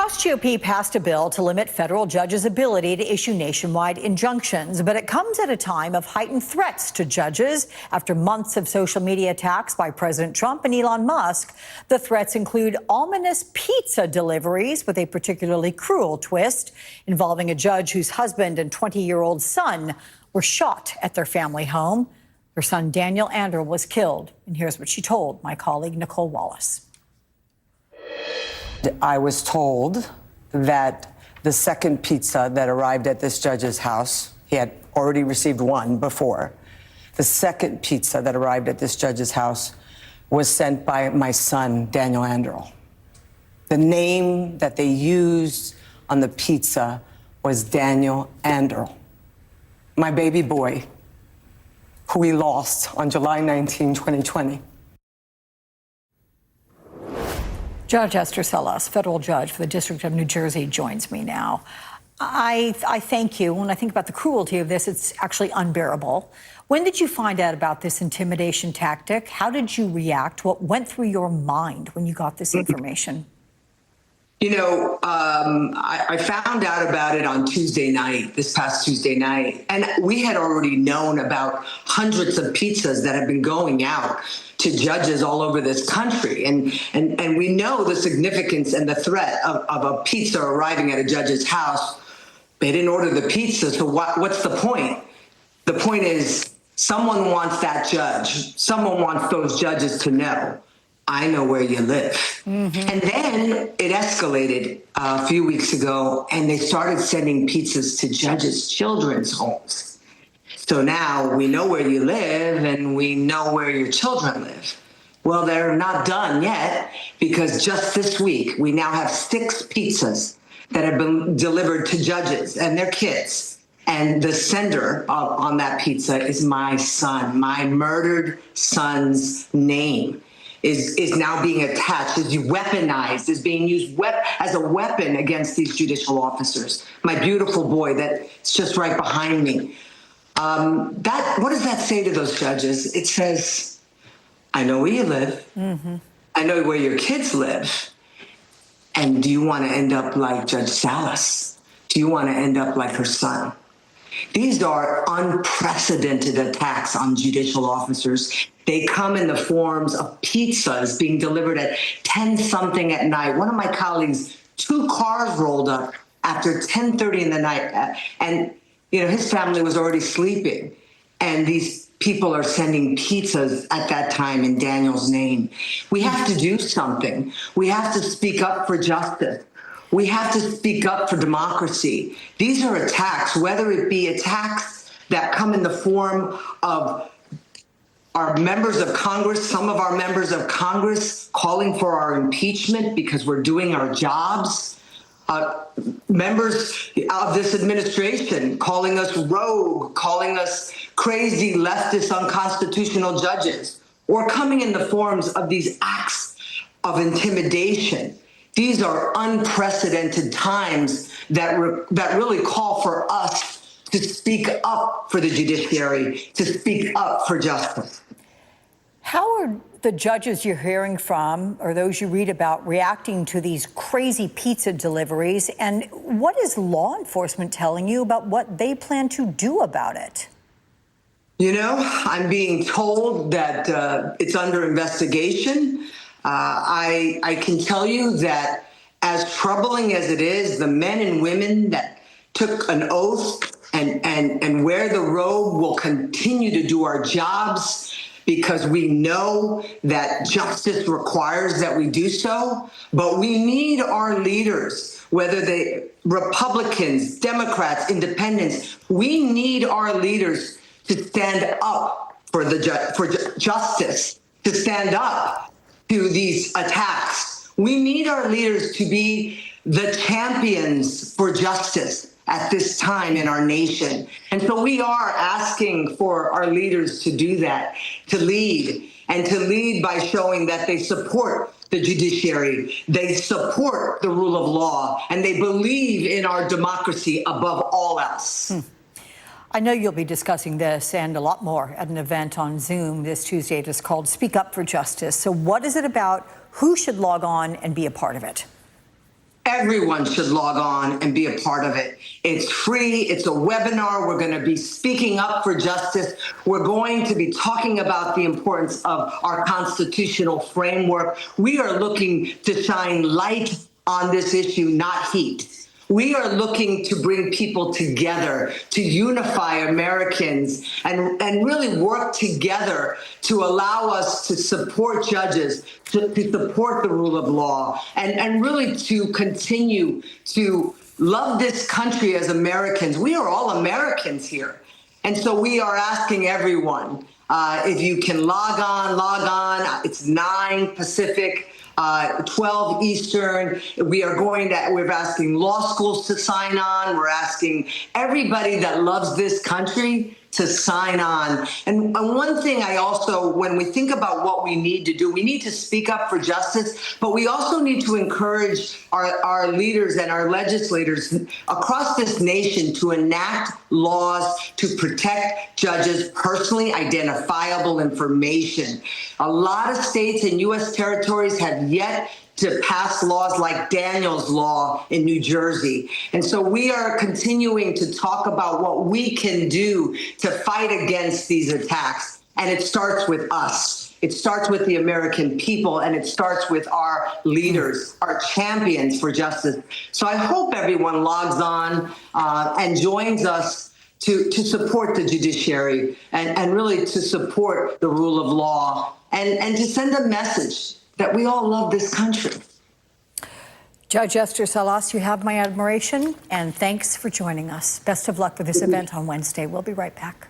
House GOP passed a bill to limit federal judges' ability to issue nationwide injunctions, but it comes at a time of heightened threats to judges after months of social media attacks by President Trump and Elon Musk. The threats include ominous pizza deliveries with a particularly cruel twist involving a judge whose husband and 20-year-old son were shot at their family home. Her son, Daniel Anderl, was killed. And here's what she told my colleague, Nicole Wallace. I was told that the second pizza that arrived at this judge's house, he had already received one before, the second pizza that arrived at this judge's house was sent by my son, Daniel Anderl. The name that they used on the pizza was Daniel Anderl, my baby boy, who we lost on July 19, 2020. Judge Esther Salas, federal judge for the District of New Jersey, joins me now. I thank you. When I think about the cruelty of this, it's actually unbearable. When did you find out about this intimidation tactic? How did you react? What went through your mind when you got this information? You know, I found out about it on Tuesday night, this past Tuesday night, and we had already known about hundreds of pizzas that have been going out to judges all over this country. And we know the significance and the threat of a pizza arriving at a judge's house. They didn't order the pizza, so what's the point? The point is someone wants that judge. Someone wants those judges to know, I know where you live. Mm-hmm. And then it escalated a few weeks ago, and they started sending pizzas to judges' children's homes. So now we know where you live and we know where your children live. Well, they're not done yet, because just this week, we now have 6 pizzas that have been delivered to judges and their kids. And the sender on that pizza is my son. My murdered son's name is now being attached, is weaponized, is being used as a weapon against these judicial officers. My beautiful boy that's just right behind me. What does that say to those judges? It says, I know where you live. Mm-hmm. I know where your kids live. And do you want to end up like Judge Salas? Do you want to end up like her son? These are unprecedented attacks on judicial officers. They come in the forms of pizzas being delivered at 10-something at night. One of my colleagues, 2 cars rolled up after 10:30 in the night. And, you know, his family was already sleeping. And these people are sending pizzas at that time in Daniel's name. We have to do something. We have to speak up for justice. We have to speak up for democracy. These are attacks, whether it be attacks that come in the form of our members of Congress, some of our members of Congress calling for our impeachment because we're doing our jobs, members of this administration calling us rogue, calling us crazy, leftist, unconstitutional judges, or coming in the forms of these acts of intimidation. These are unprecedented times that really call for us to speak up for the judiciary, to speak up for justice. How are the judges you're hearing from, or those you read about, reacting to these crazy pizza deliveries? And what is law enforcement telling you about what they plan to do about it? You know, I'm being told that it's under investigation. I can tell you that as troubling as it is, the men and women that took an oath and wear the robe will continue to do our jobs, because we know that justice requires that we do so. But we need our leaders, whether they Republicans, Democrats, Independents, we need our leaders to stand up for justice, to stand up to these attacks. We need our leaders to be the champions for justice at this time in our nation. And so we are asking for our leaders to do that, to lead, and to lead by showing that they support the judiciary, they support the rule of law, and they believe in our democracy above all else. I know you'll be discussing this and a lot more at an event on Zoom this Tuesday. It is called Speak Up for Justice. So what is it about? Who should log on and be a part of it? Everyone should log on and be a part of it. It's free. It's a webinar. We're going to be speaking up for justice. We're going to be talking about the importance of our constitutional framework. We are looking to shine light on this issue, not heat. We are looking to bring people together, to unify Americans, and really work together to allow us to support judges, to support the rule of law, and really to continue to love this country as Americans. We are all Americans here. And so we are asking everyone, if you can log on. It's 9 Pacific. 12 Eastern. We're asking law schools to sign on. We're asking everybody that loves this country to sign on. And one thing when we think about what we need to do, we need to speak up for justice, but we also need to encourage our leaders and our legislators across this nation to enact laws to protect judges' personally identifiable information. A lot of states and U.S. territories have yet to pass laws like Daniel's Law in New Jersey. And so we are continuing to talk about what we can do to fight against these attacks. And it starts with us. It starts with the American people, and it starts with our leaders, our champions for justice. So I hope everyone logs on and joins us to support the judiciary and really to support the rule of law and to send a message that we all love this country. Judge Esther Salas, you have my admiration, and thanks for joining us. Best of luck with this event on Wednesday. We'll be right back.